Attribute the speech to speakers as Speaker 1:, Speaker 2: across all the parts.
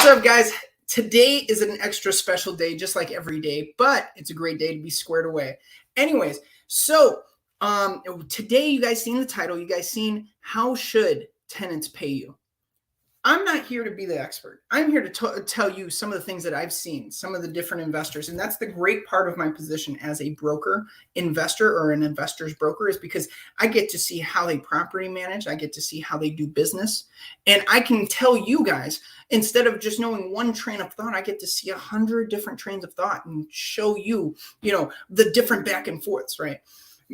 Speaker 1: What's up, guys? Today is an extra special day, just like every day, but it's a great day to be squared away. Anyways, so today you guys seen the title. You guys seen how should tenants pay you? I'm not here to be the expert. I'm here to tell you some of the things that I've seen, some of the different investors. And that's the great part of my position as a broker, investor, or an investor's broker, is because I get to see how they property manage. I get to see how they do business. And I can tell you guys, instead of just knowing one train of thought, I get to see 100 different trains of thought and show you, the different back and forths, right?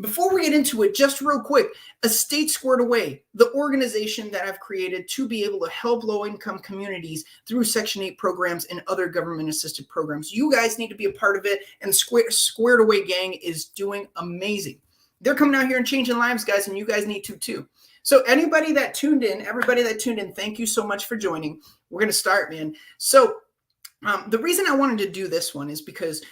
Speaker 1: Before we get into it, just real quick, Estate Squared Away, the organization that I've created to be able to help low-income communities through Section 8 programs and other government-assisted programs. You guys need to be a part of it, and Squared Away gang is doing amazing. They're coming out here and changing lives, guys, and you guys need to too. So everybody that tuned in, thank you so much for joining. We're going to start, man. So the reason I wanted to do this one is because,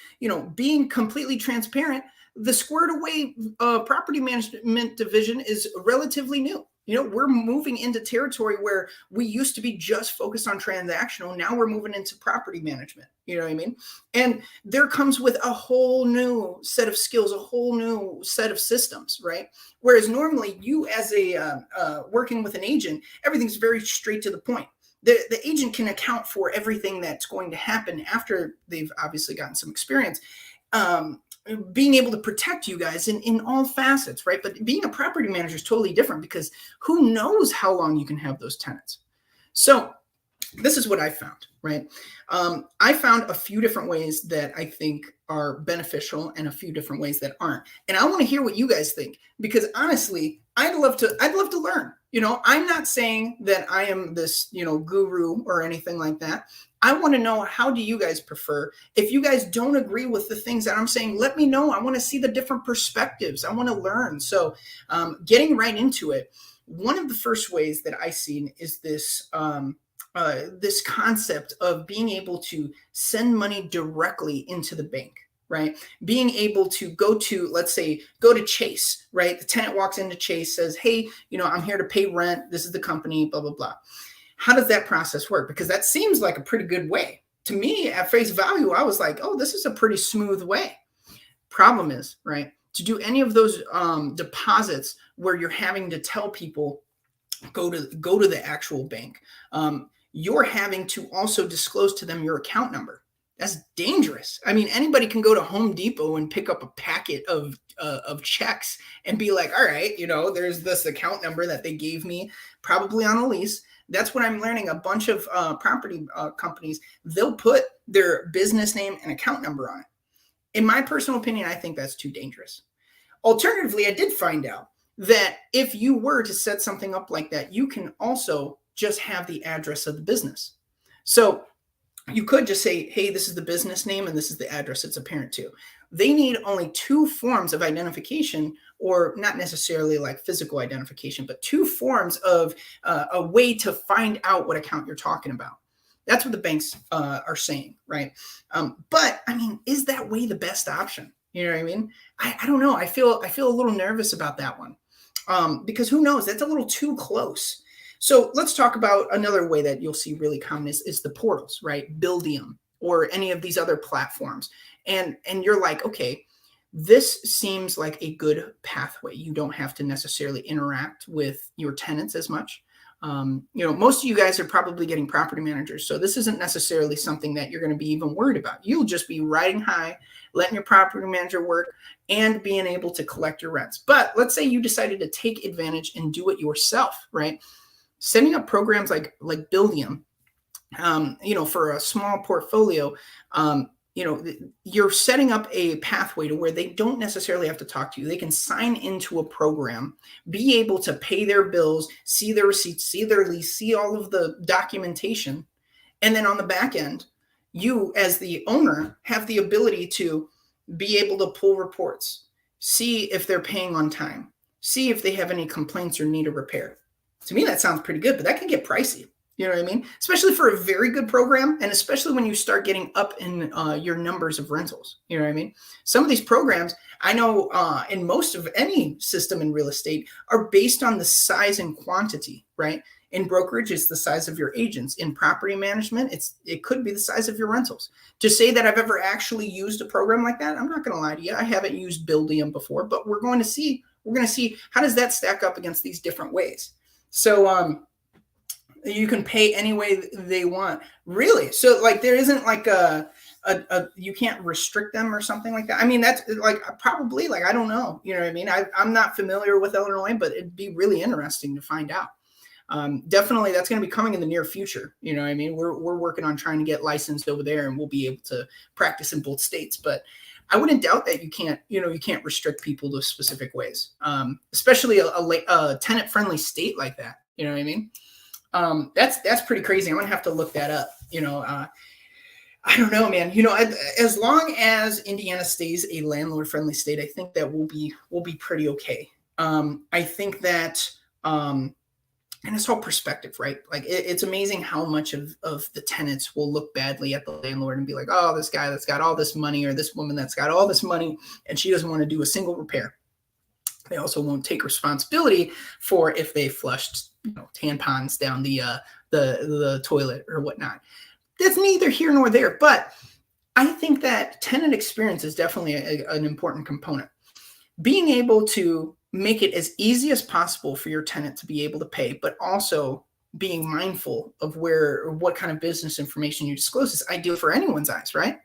Speaker 1: being completely transparent, the Squared Away property management division is relatively new. We're moving into territory where we used to be just focused on transactional. Now we're moving into property management. You know what I mean? And there comes with a whole new set of skills, a whole new set of systems, right? Whereas normally you as a working with an agent, everything's very straight to the point. The agent can account for everything that's going to happen after they've obviously gotten some experience. Being able to protect you guys in all facets, right? But being a property manager is totally different because who knows how long you can have those tenants. So this is what I found, right? I found a few different ways that I think are beneficial and a few different ways that aren't. And I want to hear what you guys think, because honestly, I'd love to learn. I'm not saying that I am this, guru or anything like that. I want to know, how do you guys prefer? If you guys don't agree with the things that I'm saying, let me know. I want to see the different perspectives. I want to learn. So getting right into it, one of the first ways that I seen is this this concept of being able to send money directly into the bank, right? Being able to go to Chase, right? The tenant walks into Chase, says, hey, I'm here to pay rent. This is the company, blah, blah, blah. How does that process work? Because that seems like a pretty good way. To me, at face value, I was like, oh, this is a pretty smooth way. Problem is, right, to do any of those deposits where you're having to tell people, go to the actual bank, you're having to also disclose to them your account number. That's dangerous. I mean, anybody can go to Home Depot and pick up a packet of checks and be like, all right, there's this account number that they gave me, probably on a lease. That's what I'm learning. A bunch of property companies, they'll put their business name and account number on it. In my personal opinion, I think that's too dangerous. Alternatively, I did find out that if you were to set something up like that, you can also just have the address of the business. So you could just say, hey, this is the business name and this is the address it's apparent to. They need only two forms of identification, or not necessarily like physical identification, but two forms of a way to find out what account you're talking about. That's what the banks are saying, right? But I mean, is that way the best option? You know what I mean? I don't know. I feel a little nervous about that one because who knows? That's a little too close. So let's talk about another way that you'll see really common is the portals, right? Buildium or any of these other platforms. And you're like, okay, this seems like a good pathway. You don't have to necessarily interact with your tenants as much. Most of you guys are probably getting property managers. So this isn't necessarily something that you're going to be even worried about. You'll just be riding high, letting your property manager work and being able to collect your rents. But let's say you decided to take advantage and do it yourself, right? Setting up programs like Buildium, for a small portfolio, you're setting up a pathway to where they don't necessarily have to talk to you. They can sign into a program, be able to pay their bills, see their receipts, see their lease, see all of the documentation. And then on the back end, you as the owner have the ability to be able to pull reports, see if they're paying on time, see if they have any complaints or need a repair. To me, that sounds pretty good, but that can get pricey. You know what I mean? Especially for a very good program, and especially when you start getting up in your numbers of rentals. You know what I mean? Some of these programs, I know in most of any system in real estate, are based on the size and quantity, right? In brokerage, it's the size of your agents. In property management, it could be the size of your rentals. To say that I've ever actually used a program like that, I'm not going to lie to you. I haven't used Buildium before, but we're going to see how does that stack up against these different ways. So you can pay any way they want, really. So like there isn't like you can't restrict them or something like that. I mean, that's like probably, like, I don't know. You know what I mean? I'm not familiar with Illinois, but it'd be really interesting to find out. Definitely that's going to be coming in the near future. You know what I mean? We're working on trying to get licensed over there, and we'll be able to practice in both states. But I wouldn't doubt that you can't restrict people to specific ways, especially a tenant friendly state like that. You know what I mean? That's pretty crazy. I'm gonna have to look that up. I don't know, man. As long as Indiana stays a landlord friendly state, I think that we'll be pretty okay. I think that, and it's all perspective, right? Like it's amazing how much of the tenants will look badly at the landlord and be like, oh, this guy that's got all this money, or this woman that's got all this money, and she doesn't want to do a single repair. They also won't take responsibility for if they flushed, tampons down the toilet or whatnot. That's neither here nor there. But I think that tenant experience is definitely an important component. Being able to make it as easy as possible for your tenant to be able to pay, but also being mindful of what kind of business information you disclose is ideal for anyone's eyes, right?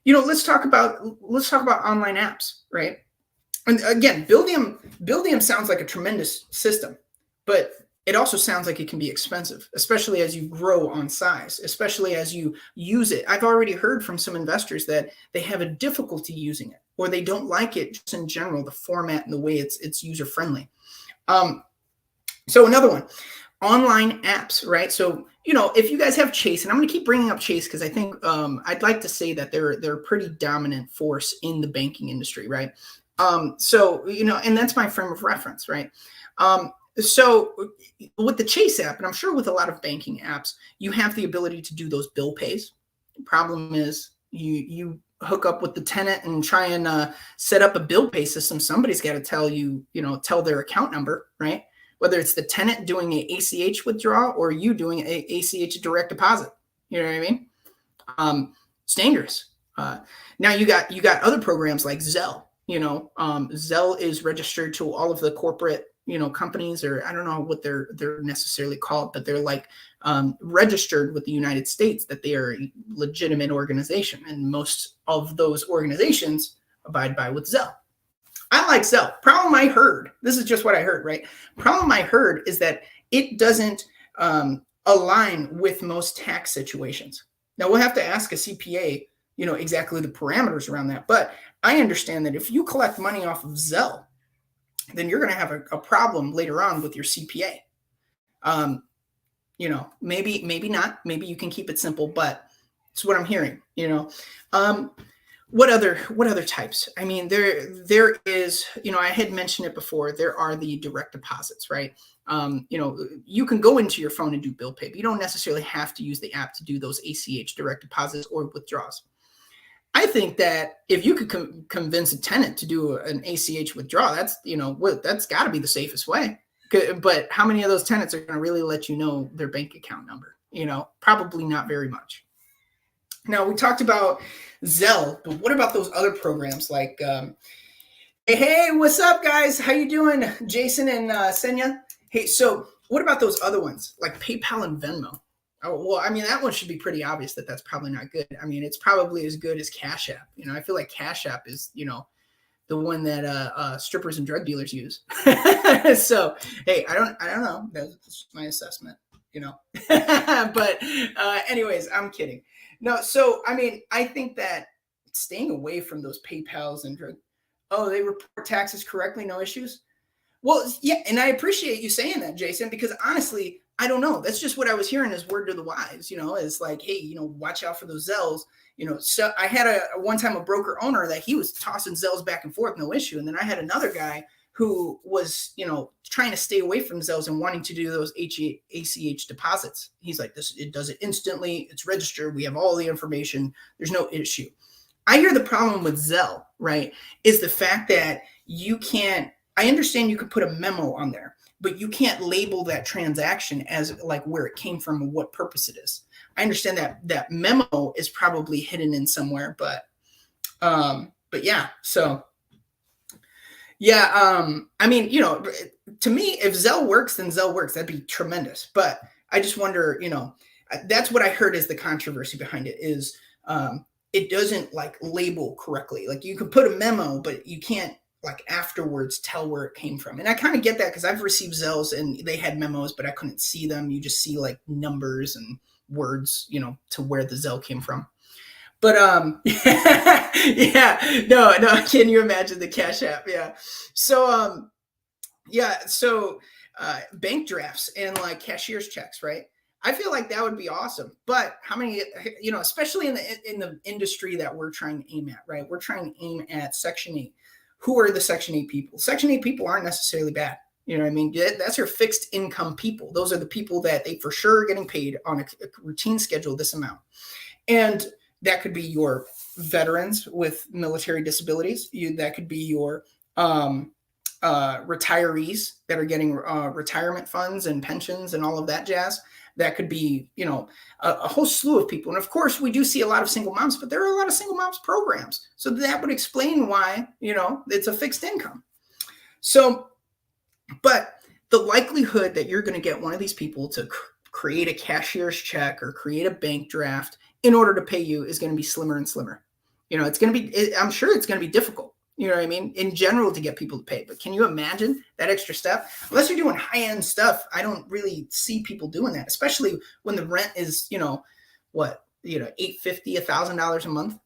Speaker 1: Let's talk about online apps, right? And again, Buildium sounds like a tremendous system, but it also sounds like it can be expensive, especially as you grow on size, especially as you use it. I've already heard from some investors that they have a difficulty using it, or they don't like it just in general, the format and the way it's user friendly. So another one, online apps, right? So, if you guys have Chase, and I'm going to keep bringing up Chase because I think I'd like to say that they're a pretty dominant force in the banking industry, right? And that's my frame of reference, right? So with the Chase app, and I'm sure with a lot of banking apps, you have the ability to do those bill pays. The problem is you hook up with the tenant and try and set up a bill pay system. Somebody's got to tell their account number, right? Whether it's the tenant doing a ACH withdrawal or you doing a ACH direct deposit. You know what I mean? It's dangerous. Now you got other programs like Zelle. Zelle is registered to all of the corporate companies, or I don't know what they're necessarily called, but they're like registered with the United States that they are a legitimate organization, and most of those organizations abide by with Zelle. I like Zelle. Problem I heard, this is just what I heard, right? Problem I heard is that it doesn't align with most tax situations. Now we'll have to ask a CPA, exactly the parameters around that, but I understand that if you collect money off of Zelle, then you're going to have a problem later on with your CPA. Maybe not. Maybe you can keep it simple, but it's what I'm hearing. What other types? I mean, there is. I had mentioned it before. There are the direct deposits, right? You can go into your phone and do bill pay, but you don't necessarily have to use the app to do those ACH direct deposits or withdrawals. I think that if you could convince a tenant to do an ACH withdrawal, that's got to be the safest way. But how many of those tenants are going to really let you know their bank account number? Probably not very much. Now, we talked about Zelle, but what about those other programs like, hey, what's up, guys? How you doing, Jason and Senya? Hey, so what about those other ones like PayPal and Venmo? Oh, well, I mean, that one should be pretty obvious that that's probably not good. I mean, it's probably as good as Cash App. I feel like Cash App is, the one that strippers and drug dealers use. So, hey, I don't know. That's my assessment, But anyways, I'm kidding. No, so, I mean, I think that staying away from those PayPals and they report taxes correctly, no issues. Well, yeah, and I appreciate you saying that, Jason, because honestly, I don't know. That's just what I was hearing as word to the wise, is like, hey, watch out for those Zells. So I had one time a broker owner that he was tossing Zells back and forth, no issue. And then I had another guy who was, trying to stay away from Zells and wanting to do those ACH deposits. He's like, it does it instantly. It's registered. We have all the information. There's no issue. I hear the problem with Zelle, right, is the fact that you can't, I understand you could put a memo on there, but you can't label that transaction as like where it came from or what purpose it is. I understand that memo is probably hidden in somewhere, but yeah, so yeah, I mean, to me, if Zelle works, then Zelle works. That'd be tremendous. But I just wonder, that's what I heard is the controversy behind it is it doesn't like label correctly. Like you could put a memo, but you can't like afterwards tell where it came from. And I kind of get that because I've received Zelles and they had memos, but I couldn't see them. You just see like numbers and words, to where the Zelle came from. But yeah, no, can you imagine the Cash App? Yeah. So bank drafts and like cashier's checks, right? I feel like that would be awesome. But how many, especially in the industry that we're trying to aim at, right? We're trying to aim at Section 8. Who are the Section 8 people? Section 8 people aren't necessarily bad. You know what I mean? That's your fixed income people. Those are the people that they for sure are getting paid on a routine schedule, this amount. And that could be your veterans with military disabilities. That could be your retirees that are getting retirement funds and pensions and all of that jazz. That could be, a whole slew of people. And of course, we do see a lot of single moms, but there are a lot of single moms programs. So that would explain why, it's a fixed income. So, but the likelihood that you're going to get one of these people to create a cashier's check or create a bank draft in order to pay you is going to be slimmer and slimmer. It's going to be, I'm sure it's going to be difficult, you know what I mean, in general to get people to pay. But can you imagine that extra step? Unless you're doing high-end stuff, I don't really see people doing that, especially when the rent is, $850, $1,000 a month,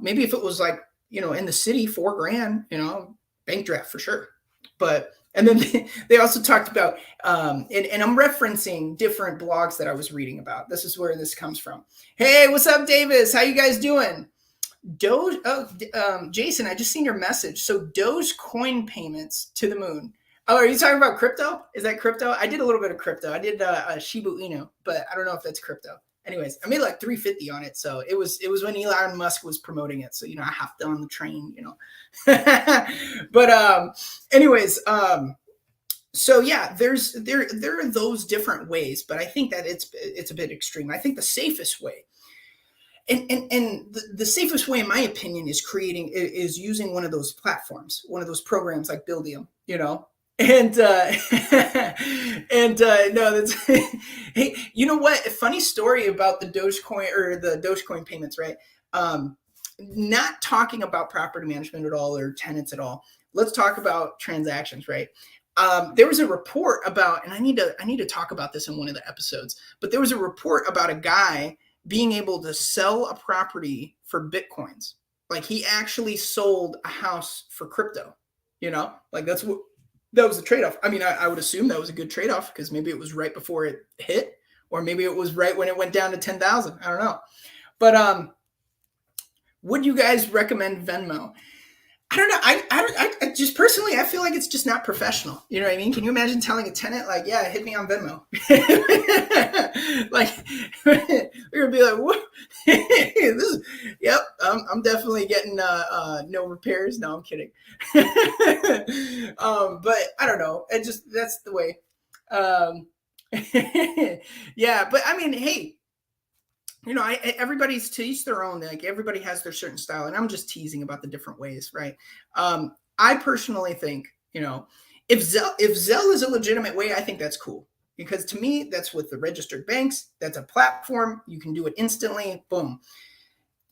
Speaker 1: maybe if it was like, in the city, $4,000, bank draft for sure. But and then they also talked about, and I'm referencing different blogs that I was reading about. This is where this comes from. Hey, what's up, Davis? How you guys doing? Jason, I just seen your message. So Dogecoin payments to the moon. Oh, are you talking about crypto? Is that crypto? I did a little bit of crypto. I did Shiba Inu, but I don't know if that's crypto. Anyways, I made like 350 on it. So it was when Elon Musk was promoting it. So, I hopped on the train, but anyways, so yeah, there are those different ways, but I think that it's a bit extreme. I think the safest way and the safest way, in my opinion, is using one of those platforms, one of those programs like Buildium, And no, that's hey, you know what? A funny story about the Dogecoin payments, right? Not talking about property management at all or tenants at all. Let's talk about transactions, right? There was a report about, and I need to talk about this in one of the episodes, but there was a report about a guy being able to sell a property for Bitcoins. Like he actually sold a house for crypto, like that was the trade-off. I mean, I would assume that was a good trade-off because maybe it was right before it hit, or maybe it was right when it went down to 10,000. I don't know. But would you guys recommend Venmo? I don't know. I just personally, I feel like it's just not professional. You know what I mean? Can you imagine telling a tenant like, yeah, hit me on Venmo? Like, we're going to be like, what? Yep, I'm definitely getting no repairs. No, I'm kidding. But I don't know. That's the way. Yeah, but I mean, hey, everybody's to each their own. Like everybody has their certain style, and I'm just teasing about the different ways, right? I personally think, if Zelle is a legitimate way, I think that's cool because to me, that's with the registered banks. That's a platform. You can do it instantly. Boom.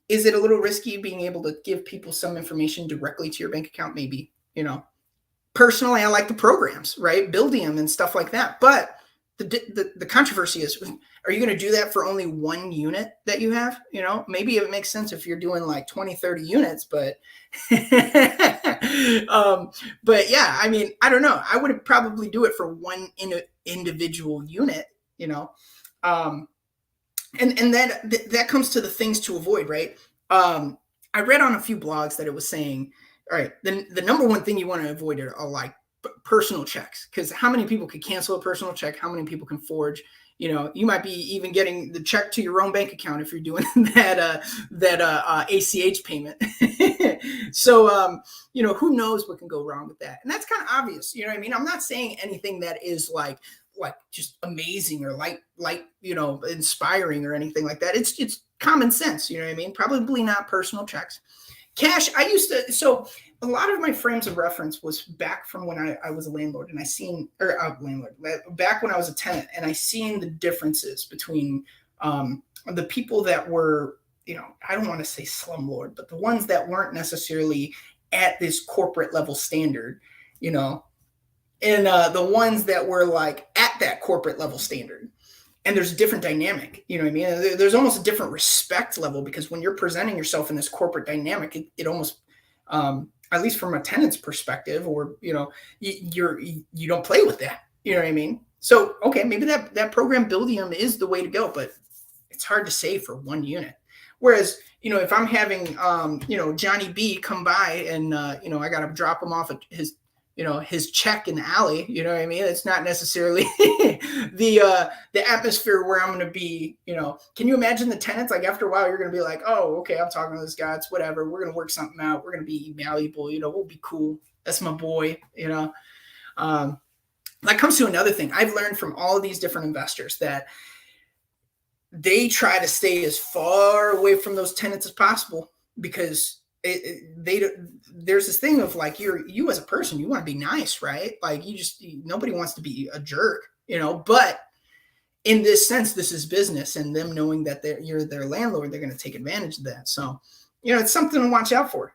Speaker 1: Is it a little risky being able to give people some information directly to your bank account? Maybe, Personally, I like the programs, right? Buildium and stuff like that. But the controversy is, are you going to do that for only one unit that you have? Maybe it makes sense if you're doing like 20, 30 units, but, but yeah, I mean, I don't know. I would probably do it for one individual unit, and then that comes to the things to avoid, right? I read on a few blogs that it was saying, all right, then the number one thing you want to avoid are like personal checks, because how many people could cancel a personal check? How many people can forge? You might be even getting the check to your own bank account if you're doing that ACH payment. So, who knows what can go wrong with that? And that's kind of obvious. You know what I mean? I'm not saying anything that is like just amazing or like, inspiring or anything like that. It's common sense. You know what I mean? Probably not personal checks. Cash, so a lot of my frames of reference was back from when I was a landlord and back when I was a tenant, and I seen the differences between the people that were, I don't want to say slumlord, but the ones that weren't necessarily at this corporate level standard, and the ones that were like at that corporate level standard. And there's a different dynamic, you know what I mean? There's almost a different respect level, because when you're presenting yourself in this corporate dynamic, it almost, at least from a tenant's perspective, or, you don't play with that, you know what I mean? So, okay, maybe that program Buildium is the way to go, but it's hard to say for one unit. Whereas, if I'm having, Johnny B come by and, I got to drop him off at his check in the alley, you know what I mean? It's not necessarily the atmosphere where I'm going to be, can you imagine the tenants? Like after a while, you're going to be like, oh, okay, I'm talking to this guy. It's whatever. We're going to work something out. We're going to be malleable. We'll be cool. That's my boy, that comes to another thing. I've learned from all of these different investors that they try to stay as far away from those tenants as possible, because there's this thing of like, you as a person, you want to be nice, right? Like nobody wants to be a jerk, but in this sense, this is business, and them knowing that you're their landlord, they're going to take advantage of that. So, it's something to watch out for.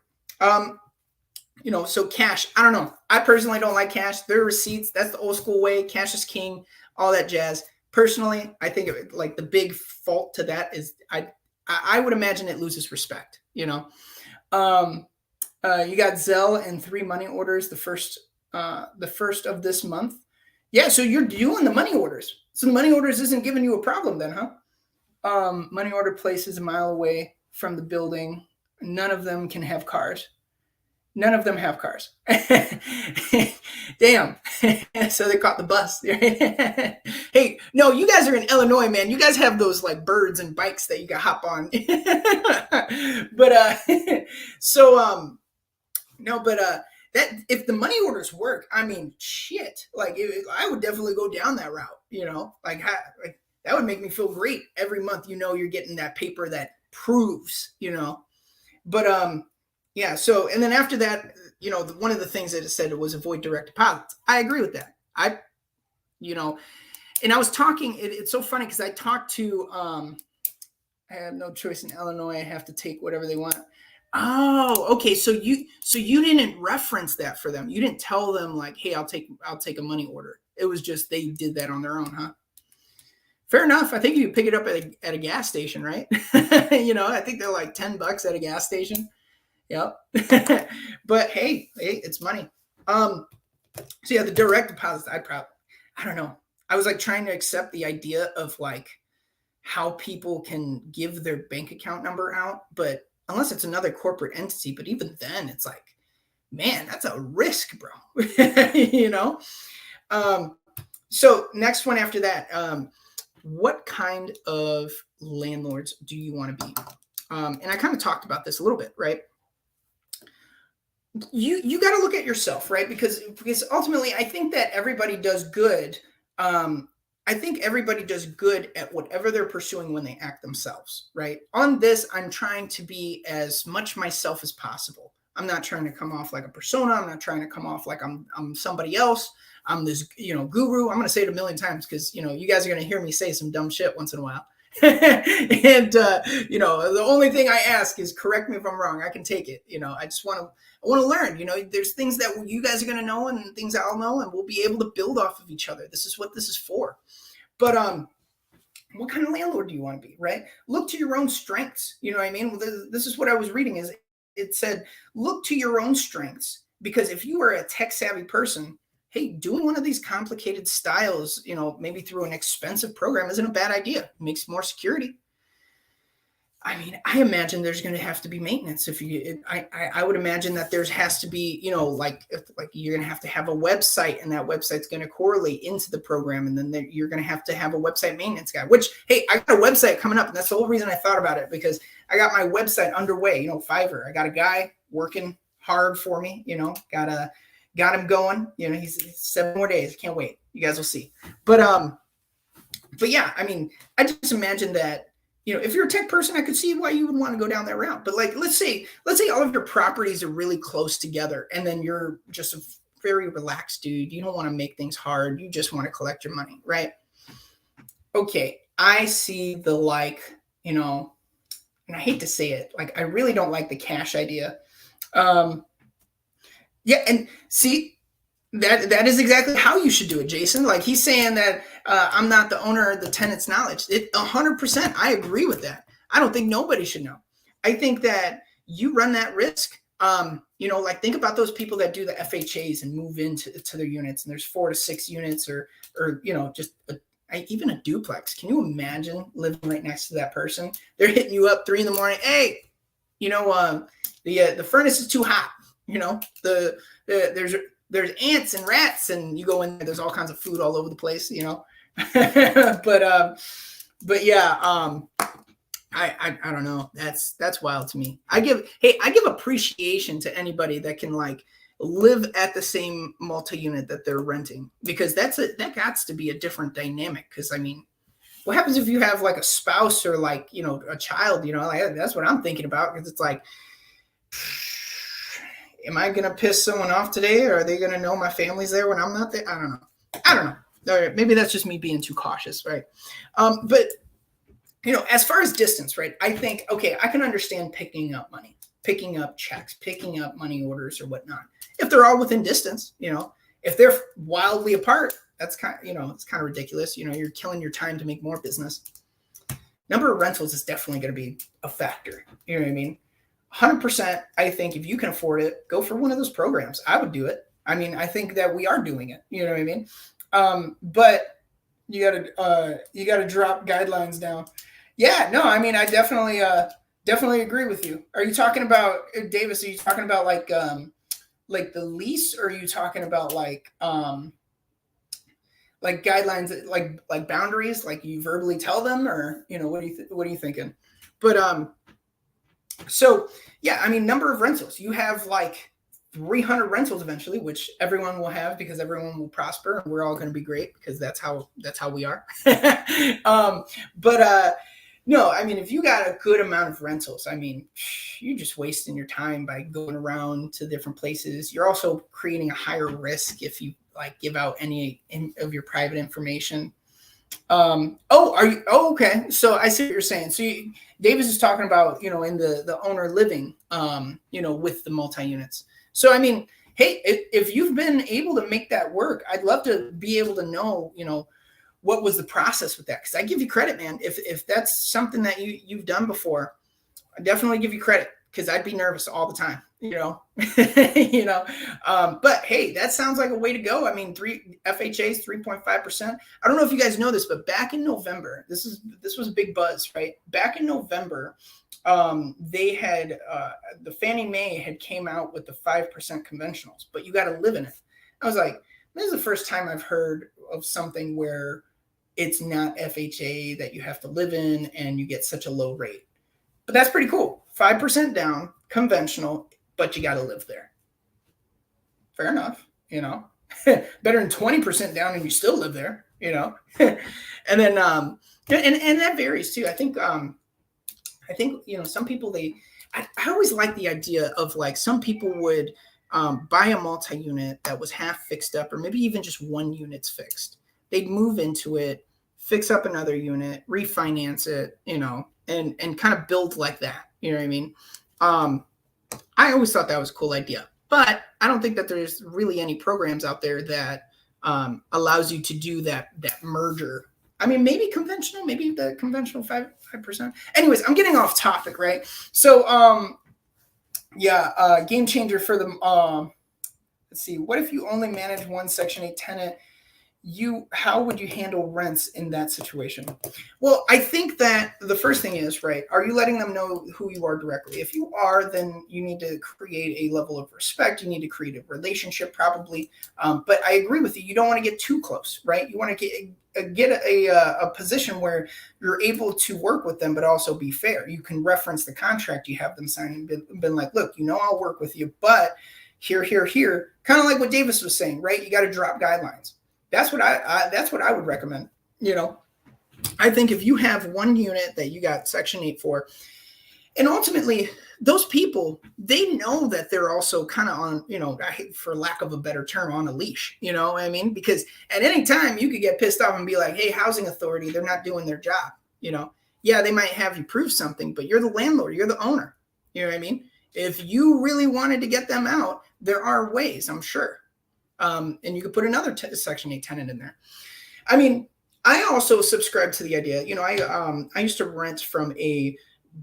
Speaker 1: So cash, I don't know. I personally don't like cash. There are receipts. That's the old school way. Cash is king, all that jazz. Personally, I think like the big fault to that is I would imagine it loses respect, You got Zelle and 3 money orders the first of this month. Yeah, so you're doing the money orders. So the money orders isn't giving you a problem then, huh? Money order place is a mile away from the building. None of them can have cars. None of them have cars. Damn. So they caught the bus. Hey, no, you guys are in Illinois, man. You guys have those like birds and bikes that you can hop on. But that if the money orders work, I mean, shit. Like I would definitely go down that route. Like that would make me feel great every month. You're getting that paper that proves. But yeah. So, and then after that, one of the things that it said was avoid direct deposits. I agree with that. And I was talking, it's so funny because I talked to, I have no choice in Illinois. I have to take whatever they want. Oh, okay. So you didn't reference that for them. You didn't tell them like, hey, I'll take a money order. It was just, they did that on their own, huh? Fair enough. I think you pick it up at a gas station, right? I think they're like $10 at a gas station. Yep. But hey, it's money. So yeah, the direct deposits, I don't know. I was like trying to accept the idea of like how people can give their bank account number out, but unless it's another corporate entity, but even then it's like, man, that's a risk, bro. So next one after that, what kind of landlords do you want to be? And I kind of talked about this a little bit, right? You got to look at yourself, right? Because ultimately, I think that everybody does good. I think everybody does good at whatever they're pursuing when they act themselves, right? On this, I'm trying to be as much myself as possible. I'm not trying to come off like a persona. I'm not trying to come off like I'm somebody else. I'm this, guru. I'm going to say it a million times because, you guys are going to hear me say some dumb shit once in a while. And, the only thing I ask is correct me if I'm wrong. I can take it. I just want to learn, there's things that you guys are going to know and things I'll know, and we'll be able to build off of each other. This is what this is for. But, what kind of landlord do you want to be, right? Look to your own strengths. You know what I mean? Well, this is what I was reading is it said, look to your own strengths, because if you are a tech savvy person, hey, doing one of these complicated styles, maybe through an expensive program isn't a bad idea. It makes more security. I mean, I imagine there's going to have to be maintenance. If you, I would imagine that there's has to be, like you're going to have a website, and that website's going to correlate into the program, and then you're going to have a website maintenance guy. Which, hey, I got a website coming up, and that's the whole reason I thought about it, because I got my website underway. Fiverr. I got a guy working hard for me. Got him going. He's 7 more days. Can't wait. You guys will see. But yeah, I mean, I just imagine that. If you're a tech person, I could see why you would want to go down that route. But let's say all of your properties are really close together, and then you're just a very relaxed dude. You don't want to make things hard. You just want to collect your money, right? Okay, I see the and I hate to say it, I really don't like the cash idea. Yeah, and see, that is exactly how you should do it, Jason. He's saying that I'm not the owner of the tenant's knowledge. 100%. I agree with that. I don't think nobody should know. I think that you run that risk. Think about those people that do the FHAs and move into their units, and there's 4 to 6 units, or just even a duplex. Can you imagine living right next to that person? They're hitting you up 3 a.m. Hey, the furnace is too hot. There's ants and rats, and you go in there, there's all kinds of food all over the place, but yeah, I don't know. That's wild to me. I give appreciation to anybody that can live at the same multi-unit that they're renting, because that got to be a different dynamic. Because I mean, what happens if you have a spouse or a child? That's what I'm thinking about, because it's am I going to piss someone off today, or are they going to know my family's there when I'm not there? I don't know. All right, maybe that's just me being too cautious, right? But, as far as distance, right, I think, okay, I can understand picking up money, picking up checks, picking up money orders or whatnot. If they're all within distance, if they're wildly apart, that's it's kind of ridiculous. You're killing your time to make more business. Number of rentals is definitely going to be a factor. You know what I mean? 100%. I think if you can afford it, go for one of those programs. I would do it. I mean, I think that we are doing it. You know what I mean? But you gotta drop guidelines down. Yeah, no, I mean, I definitely agree with you. Are you talking about, Davis? Are you talking about the lease, or are you talking about guidelines, like boundaries, you verbally tell them, or what are you thinking? But so yeah, I mean, number of rentals. You have 300 rentals eventually, which everyone will have, because everyone will prosper, and we're all going to be great, because that's how we are. No, I mean, if you got a good amount of rentals, I mean, you're just wasting your time by going around to different places. You're also creating a higher risk if you give out any of your private information. Okay. So I see what you're saying. So Davis is talking about, in the owner living, with the multi-units. So, I mean, hey, if you've been able to make that work, I'd love to be able to know, what was the process with that? Because I give you credit, man. If that's something that you've done before, I definitely give you credit, because I'd be nervous all the time, but hey, that sounds like a way to go. I mean, FHA's 3.5%. I don't know if you guys know this, but back in November, this was a big buzz, right? Back in November, they had, the Fannie Mae had came out with the 5% conventionals, but you got to live in it. I was like, this is the first time I've heard of something where it's not FHA that you have to live in, and you get such a low rate. But that's pretty cool. 5% down, conventional, but you got to live there. Fair enough, better than 20% down and you still live there, and then, and that varies too. I think, some people, I always like the idea of some people would buy a multi-unit that was half fixed up, or maybe even just one unit's fixed. They'd move into it, fix up another unit, refinance it, and kind of build like that. You know what I mean? I always thought that was a cool idea, but I don't think that there's really any programs out there that allows you to do that merger. I mean, maybe the conventional 5%. Anyways, I'm getting off topic, right? So, game changer for the, let's see. What if you only manage one Section 8 tenant? how would you handle rents in that situation? Well, I think that the first thing is, right, are you letting them know who you are directly? If you are, then you need to create a level of respect. You need to create a relationship, probably. But I agree with you. You don't want to get too close, right? You want to get a position where you're able to work with them, but also be fair. You can reference the contract you have them sign and been like, look, I'll work with you, but here, kind of like what Davis was saying, right? You got to drop guidelines. That's what I would recommend. I think if you have one unit that you got Section 8 for, and ultimately those people, they know that they're also kind of on, for lack of a better term, on a leash, what I mean? Because at any time you could get pissed off and be like, hey, housing authority, they're not doing their job. Yeah, they might have you prove something, but you're the landlord, you're the owner. You know what I mean? If you really wanted to get them out, there are ways, I'm sure. And you could put another Section 8 tenant in there. I mean, I also subscribe to the idea, I used to rent from a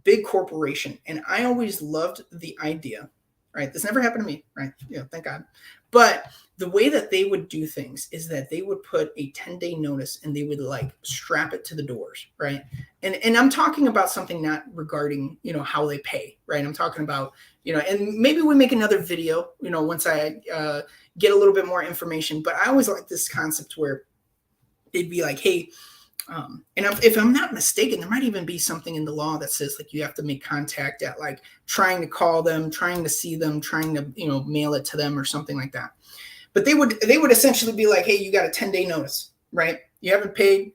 Speaker 1: big corporation, and I always loved the idea, right? This never happened to me, right? Thank God. But the way that they would do things is that they would put a 10-day notice and they would strap it to the doors, right? And I'm talking about something not regarding, how they pay, right? I'm talking about, and maybe we make another video, once I get a little bit more information. But I always like this concept where they'd be like, hey, and if I'm not mistaken, there might even be something in the law that says you have to make contact at trying to call them, trying to see them, trying to, mail it to them or something like that. But they would essentially be like, hey, you got a 10-day notice, right? You haven't paid.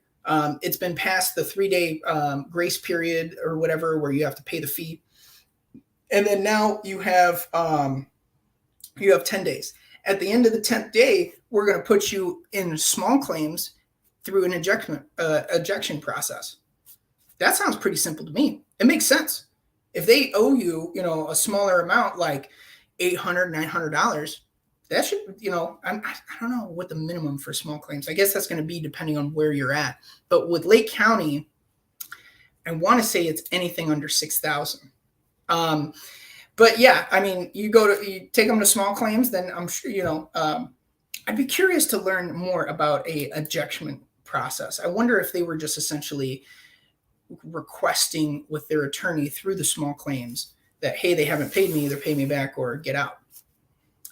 Speaker 1: It's been past the 3-day grace period or whatever, where you have to pay the fee. And then now you have 10 days. At the end of the 10th day, we're going to put you in small claims through an ejection process. That sounds pretty simple to me. It makes sense. If they owe you, a smaller amount, like $800, $900, that should, I don't know what the minimum for small claims. I guess that's going to be depending on where you're at. But with Lake County, I want to say it's anything under 6,000. But yeah, I mean, you take them to small claims, then I'm sure, I'd be curious to learn more about a ejection process. I wonder if they were just essentially requesting with their attorney through the small claims that, hey, they haven't paid me, either pay me back or get out.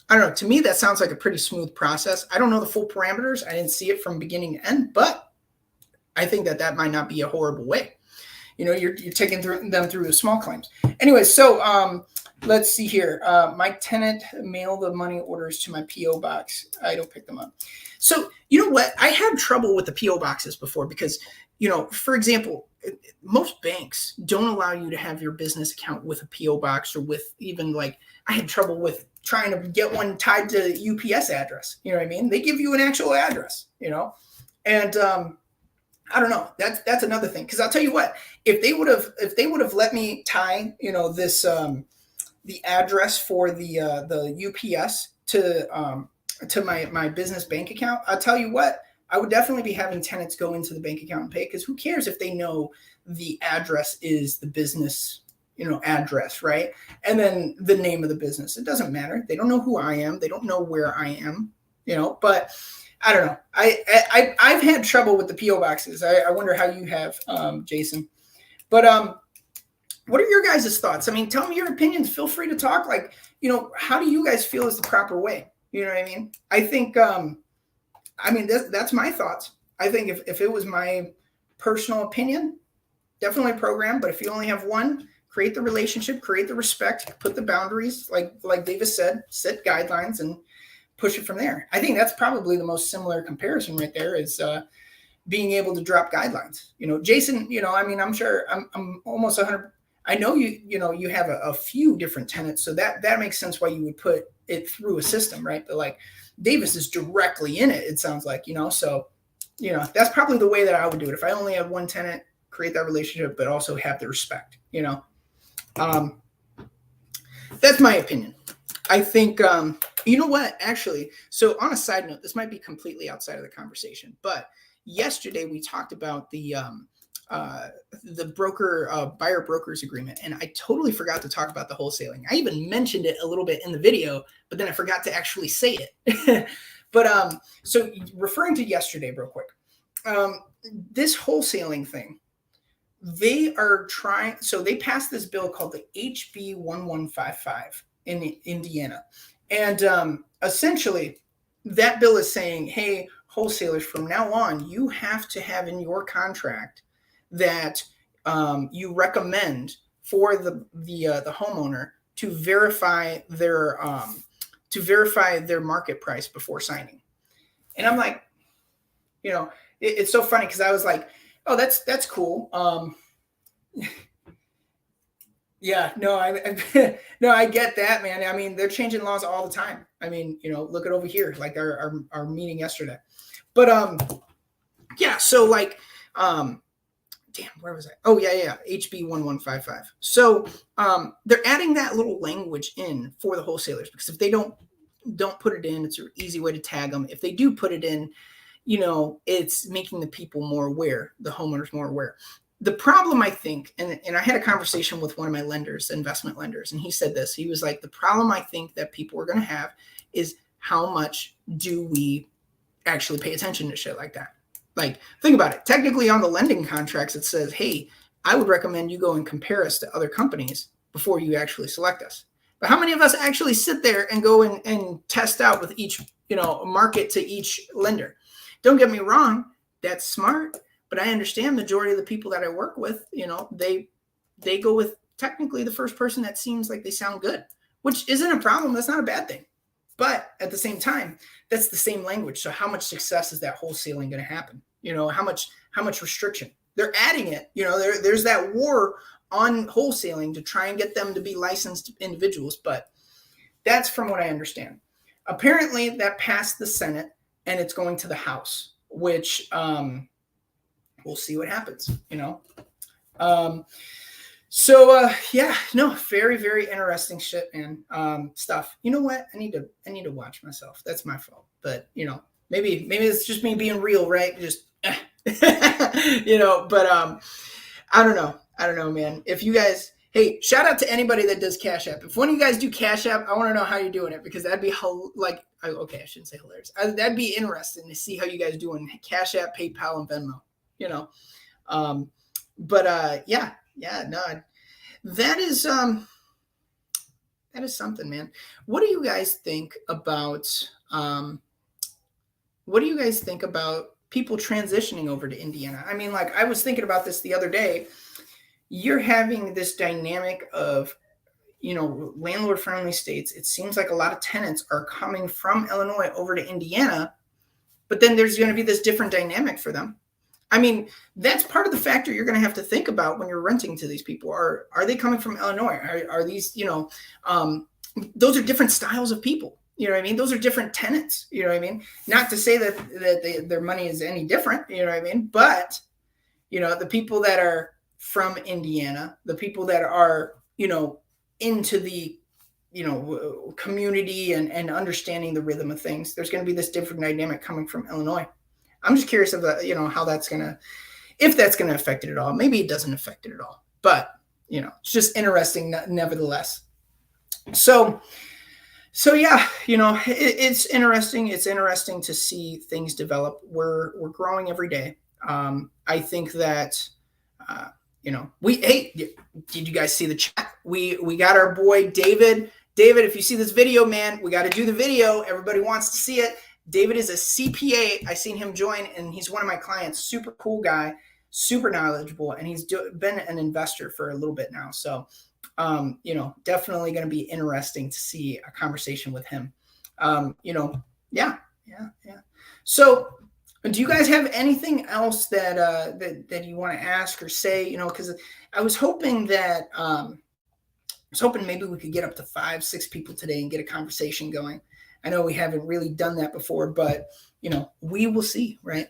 Speaker 1: I don't know. To me, that sounds like a pretty smooth process. I don't know the full parameters. I didn't see it from beginning to end, but I think that might not be a horrible way. You're taking them through the small claims. Anyway, so let's see here. My tenant mail the money orders to my P.O. box. I don't pick them up. So you know what? I had trouble with the P.O. boxes before because, for example, most banks don't allow you to have your business account with a P.O. box or with even I had trouble with trying to get one tied to UPS address. You know what I mean? They give you an actual address, and I don't know. That's another thing. Because I'll tell you what, if they would have let me tie, this the address for the UPS to my business bank account, I'll tell you what, I would definitely be having tenants go into the bank account and pay, because who cares if they know the address is the business, address, right? And then the name of the business. It doesn't matter. They don't know who I am. They don't know where I am, but I don't know. I've had trouble with the P.O. boxes. I wonder how you have, Jason. But what are your guys' thoughts? I mean, tell me your opinions. Feel free to talk. How do you guys feel is the proper way? You know what I mean? I think, that's my thoughts. I think if it was my personal opinion, definitely program. But if you only have one, create the relationship, create the respect, put the boundaries, like Davis said, set guidelines and push it from there. I think that's probably the most similar comparison right there is being able to drop guidelines. Jason, I'm sure I'm almost 100. I know you have a few different tenants, so that makes sense why you would put it through a system, right? But Davis is directly in it. It sounds like, so, that's probably the way that I would do it. If I only have one tenant, create that relationship, but also have the respect, that's my opinion. I think, you know what, actually, so on a side note, this might be completely outside of the conversation, but yesterday we talked about the buyer brokers agreement, and I totally forgot to talk about the wholesaling. I even mentioned it a little bit in the video, but then I forgot to actually say it. But so referring to yesterday real quick, this wholesaling thing, they are trying, so they passed this bill called the HB 1155 in Indiana. And essentially, that bill is saying, hey, wholesalers, from now on, you have to have in your contract that you recommend for the homeowner to verify their market price before signing. And I'm like, it's so funny because I was like, oh, that's cool. Yeah, no, no, I get that, man. I mean, they're changing laws all the time. I mean, look at over here, like our meeting yesterday. But yeah, so like, damn, where was I? Oh yeah, HB 1155. So they're adding that little language in for the wholesalers, because if they don't put it in, it's an easy way to tag them. If they do put it in, it's making the people more aware, the homeowners more aware. The problem, I think, and I had a conversation with one of my lenders, investment lenders, and he said this. He was like, the problem I think that people are going to have is, how much do we actually pay attention to shit like that? Like, think about it. Technically, on the lending contracts, it says, hey, I would recommend you go and compare us to other companies before you actually select us. But how many of us actually sit there and go and test out with each, market to each lender? Don't get me wrong, that's smart. But I understand majority of the people that I work with, they go with technically the first person that seems like they sound good, which isn't a problem. That's not a bad thing. But at the same time, that's the same language. So how much success is that wholesaling going to happen? How much restriction? They're adding it. There's that war on wholesaling to try and get them to be licensed individuals. But that's from what I understand. Apparently that passed the Senate and it's going to the House, which we'll see what happens, yeah, no, very, very interesting shit, man. Stuff. You know what? I need to watch myself. That's my fault. But maybe it's just me being real, right? Just but I don't know, man. If you guys, hey, shout out to anybody that does Cash App. If one of you guys do Cash App, I want to know how you're doing it, because that'd be okay, I shouldn't say hilarious. That'd be interesting to see how you guys do in Cash App, PayPal, and Venmo. No, that is something, man. What do you guys think about people transitioning over to Indiana? I mean, like, I was thinking about this the other day. You're having this dynamic of, landlord friendly states. It seems like a lot of tenants are coming from Illinois over to Indiana, but then there's going to be this different dynamic for them. I mean, that's part of the factor you're going to have to think about when you're renting to these people. Are they coming from Illinois? Are these, those are different styles of people. You know what I mean? Those are different tenants. You know what I mean? Not to say that their money is any different. You know what I mean? But, the people that are from Indiana, the people that are, into the, community and understanding the rhythm of things, there's going to be this different dynamic coming from Illinois. I'm just curious of how that's if that's going to affect it at all. Maybe it doesn't affect it at all, but it's just interesting nevertheless. So yeah, it's interesting. It's interesting to see things develop. We're growing every day. I think that, hey, did you guys see the chat? We got our boy, David. David, if you see this video, man, we got to do the video. Everybody wants to see it. David is a CPA. I seen him join, and he's one of my clients. Super cool guy, super knowledgeable, and he's been an investor for a little bit now. So, definitely going to be interesting to see a conversation with him. Yeah. So, do you guys have anything else that you want to ask or say? Because I was hoping that maybe we could get up to 5-6 people today and get a conversation going. I know we haven't really done that before, but, we will see, right?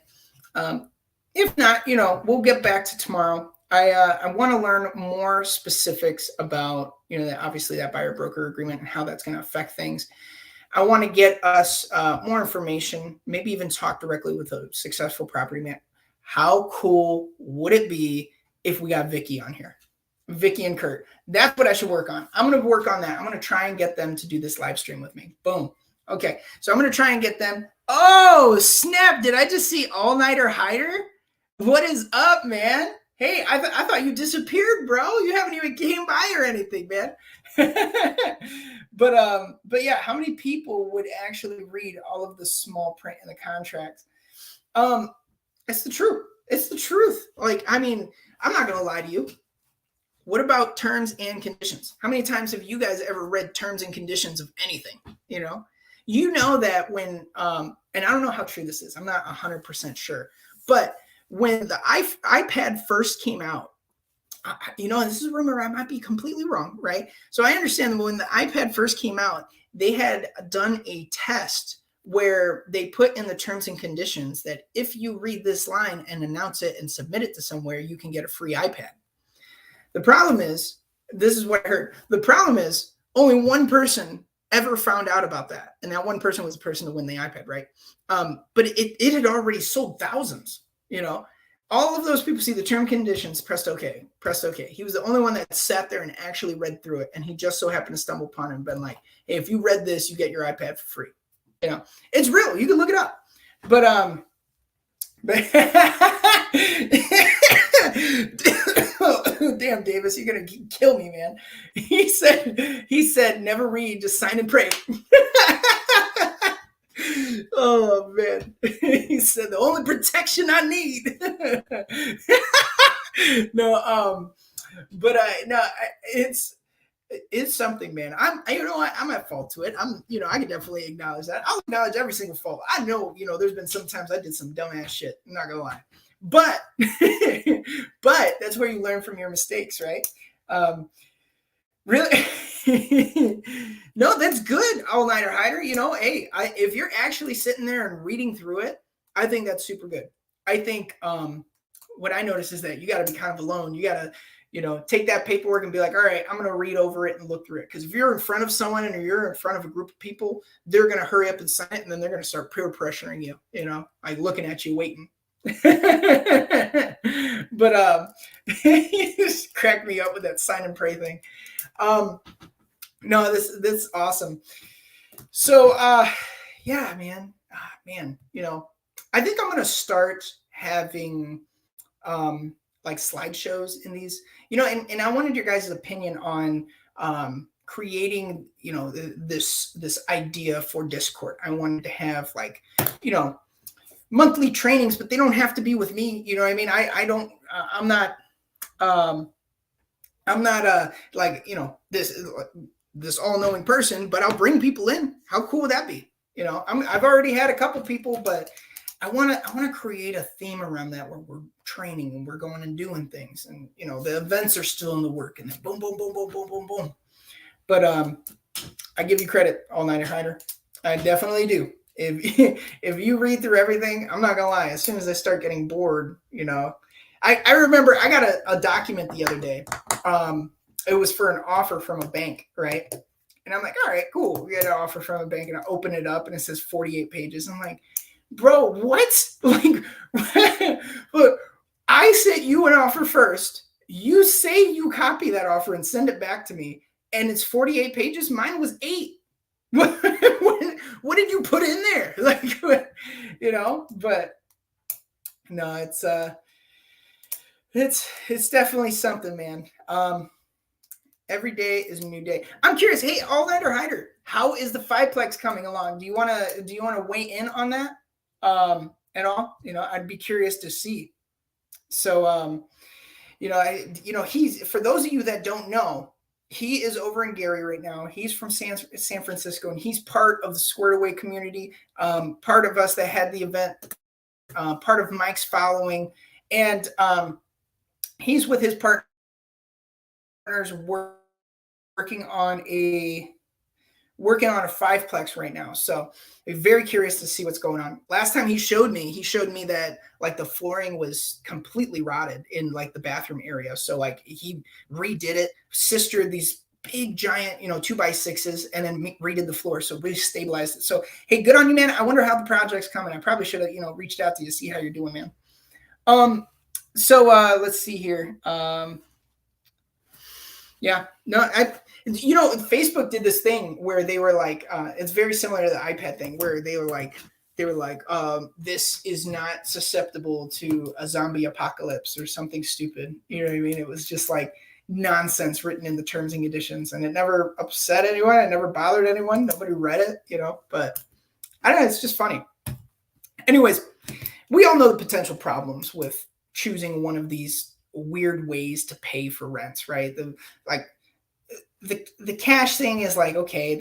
Speaker 1: If not, we'll get back to tomorrow. I want to learn more specifics about, obviously that buyer broker agreement and how that's going to affect things. I want to get us more information, maybe even talk directly with a successful property man. How cool would it be if we got Vicky on here? Vicky and Kurt. That's what I should work on. I'm going to work on that. I'm going to try and get them to do this live stream with me. Boom. Okay, so I'm going to try and get them. Oh, snap. Did I just see All Nighter Hider? What is up, man? Hey, I thought you disappeared, bro. You haven't even came by or anything, man. But yeah, how many people would actually read all of the small print in the contracts? It's the truth. It's the truth. Like, I mean, I'm not going to lie to you. What about terms and conditions? How many times have you guys ever read terms and conditions of anything? You know that when, and I don't know how true this is. I'm not 100% sure. But when the iPad first came out, this is a rumor. I might be completely wrong, right? So I understand that when the iPad first came out, they had done a test where they put in the terms and conditions that if you read this line and announce it and submit it to somewhere, you can get a free iPad. The problem is, this is what I heard. The problem is only one person ever found out about that. And that one person was the person to win the iPad, right? But it had already sold thousands, All of those people see the term conditions, pressed OK. He was the only one that sat there and actually read through it. And he just so happened to stumble upon it and been like, hey, if you read this, you get your iPad for free. It's real. You can look it up. But damn, Davis, you're gonna kill me, man. He said, never read, just sign and pray. Oh man, he said the only protection I need. No, but it's something, man. I'm at fault to it. I can definitely acknowledge that. I'll acknowledge every single fault. I know, there's been some times I did some dumbass shit. I'm not gonna lie, but that's where you learn from your mistakes, right? Really. No, that's good. All Nighter Hider. Hey, if you're actually sitting there and reading through it, I think that's super good. I think what I notice is that you got to be kind of alone. You got to, take that paperwork and be like, all right, I'm going to read over it and look through it. Because if you're in front of someone and you're in front of a group of people, they're going to hurry up and sign it, and then they're going to start peer pressuring you, like looking at you, waiting. But you just cracked me up with that sign and pray thing. No, this is awesome. So yeah, man, I think I'm going to start having like slideshows in these, and I wanted your guys' opinion on creating, this idea for Discord. I wanted to have like, monthly trainings, but they don't have to be with me. You know what I mean? I'm not like, this all-knowing person, but I'll bring people in. How cool would that be? I've already had a couple people, but I want to create a theme around that where we're training and we're going and doing things, and the events are still in the work, and then boom, boom, boom, boom, boom, boom, boom. But I give you credit, All Nighter Hider. I definitely do. If you read through everything, I'm not gonna lie. As soon as I start getting bored, I remember I got a document the other day. It was for an offer from a bank, right? And I'm like, all right, cool. We got an offer from a bank, and I open it up, and it says 48 pages. I'm like, bro, what? Like, look, I sent you an offer first. You say you copy that offer and send it back to me, and it's 48 pages. Mine was 8. What did you put in there? Like, but no, it's definitely something, man. Every day is a new day. I'm curious. Hey, All Nighter Hider, how is the Fiveplex coming along? Do you want to weigh in on that at all? I'd be curious to see. So, he's, for those of you that don't know, he is over in Gary right now. He's from San Francisco, and he's part of the Squared Away community, part of us that had the event, part of Mike's following, and he's with his partners working on a Fiveplex right now. So I'm very curious to see what's going on. Last time he showed me that like the flooring was completely rotted in like the bathroom area. So like he redid it, sistered these big giant, 2x6s, and then redid the floor. So really stabilized it. So, hey, good on you, man. I wonder how the project's coming. I probably should have, reached out to you to see how you're doing, man. So let's see here. Yeah, no, Facebook did this thing where they were like, it's very similar to the iPad thing, where they were like, this is not susceptible to a zombie apocalypse or something stupid. You know what I mean? It was just like nonsense written in the terms and conditions, and it never upset anyone. It never bothered anyone. Nobody read it, but I don't know. It's just funny. Anyways, we all know the potential problems with choosing one of these weird ways to pay for rents, right? The cash thing is like, okay,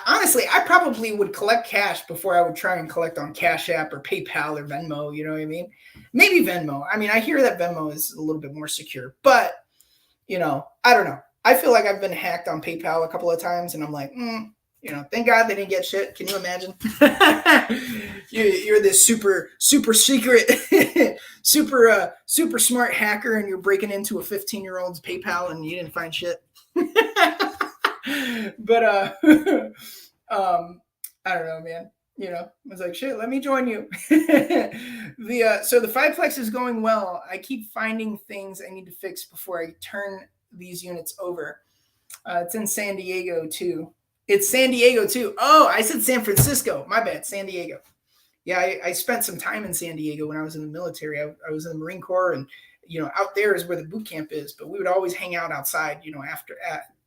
Speaker 1: honestly, I probably would collect cash before I would try and collect on Cash App or PayPal or Venmo. You know what I mean? Maybe Venmo. I mean, I hear that Venmo is a little bit more secure, but I don't know. I feel like I've been hacked on PayPal a couple of times, and I'm like, thank God they didn't get shit. Can you imagine? You're this super secret, super smart hacker, and you're breaking into a 15-year-old's PayPal, and you didn't find shit. But I don't know, man. I was like, shit, let me join you. So the fiveplex is going well. I keep finding things I need to fix before I turn these units over. It's in San Diego too. It's San Diego too. Oh, I said San Francisco. My bad. San Diego. Yeah, I spent some time in San Diego when I was in the military. I was in the Marine Corps, and out there is where the boot camp is. But we would always hang out outside,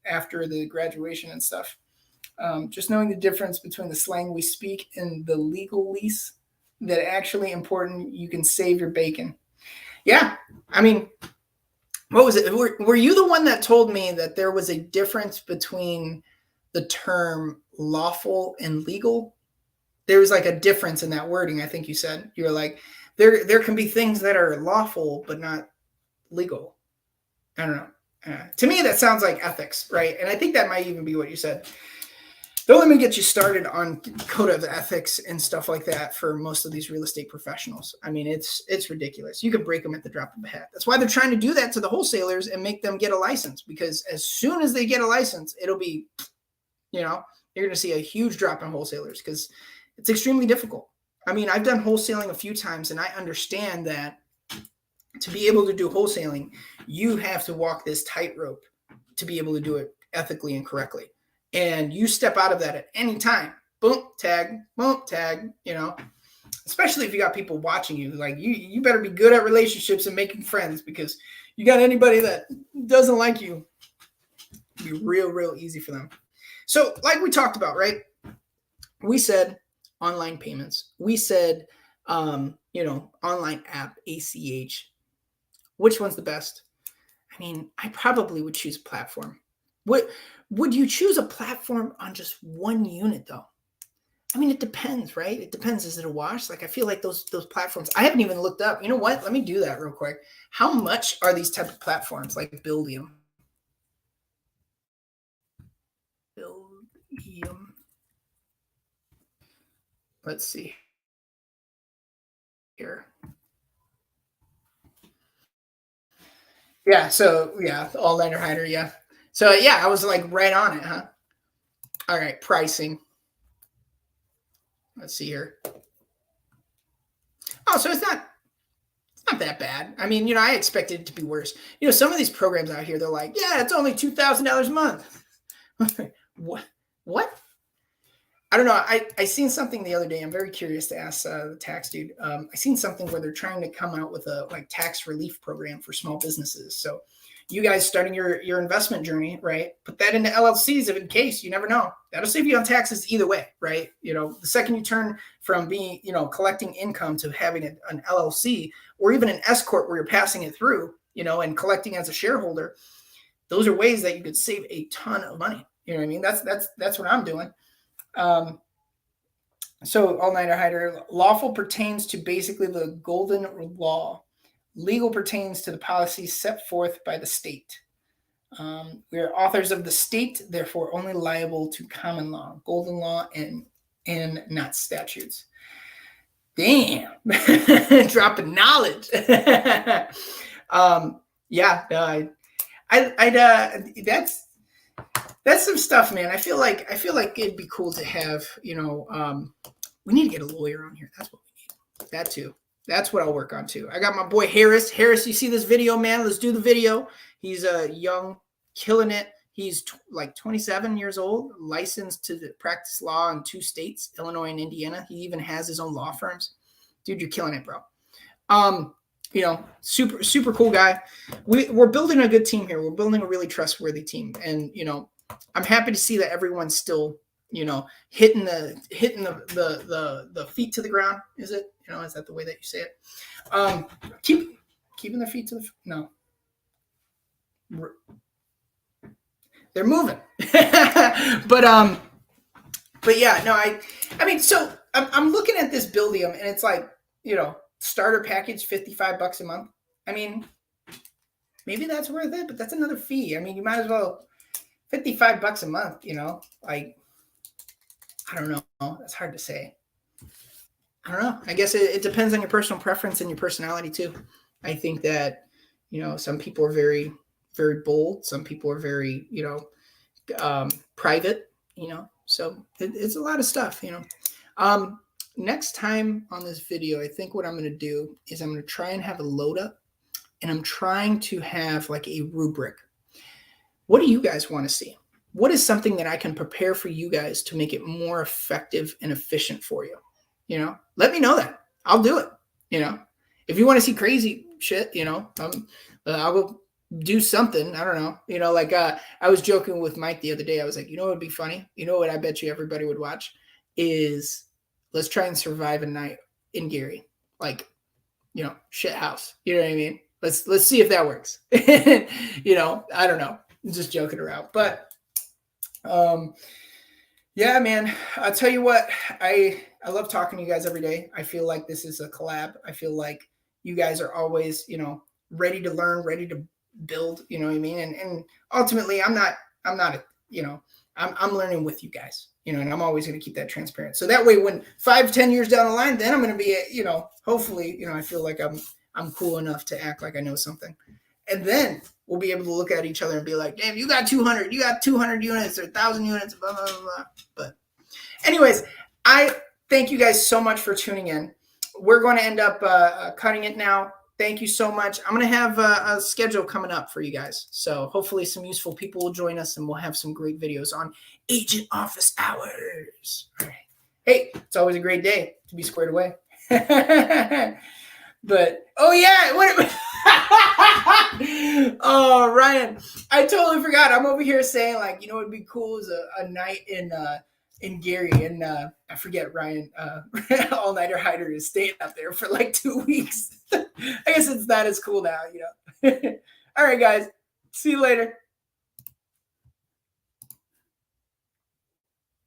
Speaker 1: after the graduation and stuff. Just knowing the difference between the slang we speak and the legal lease, that actually important. You can save your bacon. Yeah, I mean, what was it? Were you the one that told me that there was a difference between the term lawful and legal? There was like a difference in that wording. I think you said, you're like, there can be things that are lawful but not legal. I don't know. To me, that sounds like ethics, right? And I think that might even be what you said. Don't let me get you started on code of ethics and stuff like that for most of these real estate professionals. I mean, it's ridiculous. You can break them at the drop of a hat. That's why they're trying to do that to the wholesalers and make them get a license, because as soon as they get a license, it'll be, you're going to see a huge drop in wholesalers, because it's extremely difficult. I mean, I've done wholesaling a few times, and I understand that to be able to do wholesaling, you have to walk this tightrope to be able to do it ethically and correctly. And you step out of that at any time, boom, tag, especially if you got people watching you. Like, you better be good at relationships and making friends, because you got anybody that doesn't like you, it'll be real easy for them. So like we talked about, right? We said online payments. We said, online app, ACH. Which one's the best? I mean, I probably would choose a platform. Would you choose a platform on just one unit though? I mean, it depends, right? It depends. Is it a wash? Like, I feel like those platforms, I haven't even looked up. You know what? Let me do that real quick. How much are these type of platforms like Buildium? Let's see here. Yeah, so yeah, all lender hider, yeah. So yeah, I was like right on it, huh? All right, pricing. Let's see here. Oh, so it's not that bad. I mean, I expected it to be worse. Some of these programs out here, they're like, yeah, it's only $2,000 a month. What? I don't know. I seen something the other day. I'm very curious to ask the tax dude. I seen something where they're trying to come out with a tax relief program for small businesses. So you guys starting your investment journey, right? Put that into LLCs in case, you never know. That'll save you on taxes either way, right? The second you turn from being, collecting income to having an LLC or even an S corp where you're passing it through, and collecting as a shareholder, those are ways that you could save a ton of money. You know what I mean? That's what I'm doing. So all-nighter hider, lawful pertains to basically the golden law. Legal pertains to the policies set forth by the state. We are authors of the state, therefore only liable to common law, golden law, and not statutes. Damn, dropping knowledge. That's some stuff, man. I feel like it'd be cool to have, we need to get a lawyer on here. That's what we need. That too. That's what I'll work on too. I got my boy Harris. Harris, you see this video, man? Let's do the video. He's young, killing it. He's like 27 years old, licensed to practice law in 2 states, Illinois and Indiana. He even has his own law firms. Dude, you're killing it, bro. Super cool guy. We're building a good team here. We're building a really trustworthy team. And, I'm happy to see that everyone's still, hitting the feet to the ground. Is it? Is that the way that you say it? Keeping their feet to the no. They're moving. but yeah, no, I mean, so I'm looking at this Buildium and it's like, starter package, $55 a month. I mean, maybe that's worth it, but that's another fee. I mean, you might as well $55 a month, like, I don't know. That's hard to say. I don't know. I guess it depends on your personal preference and your personality too. I think that, some people are very, very bold. Some people are very, private, so it's a lot of stuff, Next time on this video, I think what I'm going to do is I'm going to try and have a load up, and I'm trying to have like a rubric. What do you guys want to see? What is something that I can prepare for you guys to make it more effective and efficient for you? Let me know that. I'll do it. If you want to see crazy shit, I'll go do something. I don't know. I was joking with Mike the other day. I was like, what would be funny? What I bet you everybody would watch is let's try and survive a night in Gary. Like, shit house. You know what I mean? Let's see if that works. I don't know. I'm just joking around. But yeah, man, I'll tell you what, I love talking to you guys every day. I feel like this is a collab. I feel like you guys are always, ready to learn, ready to build, you know what I mean? And ultimately I'm learning with you guys, and I'm always going to keep that transparent. So that way, when 5-10 years down the line, then I'm going to be, hopefully, I feel like I'm cool enough to act like I know something. And then we'll be able to look at each other and be like, damn, you got 200 units or 1,000 units, blah, blah, blah. But anyways, I thank you guys so much for tuning in. We're going to end up cutting it now. Thank you so much. I'm going to have a schedule coming up for you guys. So hopefully some useful people will join us, and we'll have some great videos on agent office hours. All right. Hey, it's always a great day to be squared away. But, oh yeah. Oh, Ryan, I totally forgot. I'm over here saying like, it'd be cool as a night in Gary, and I forget Ryan, all-nighter hider is staying up there for like 2 weeks. I guess it's not as cool now, All right, guys. See you later.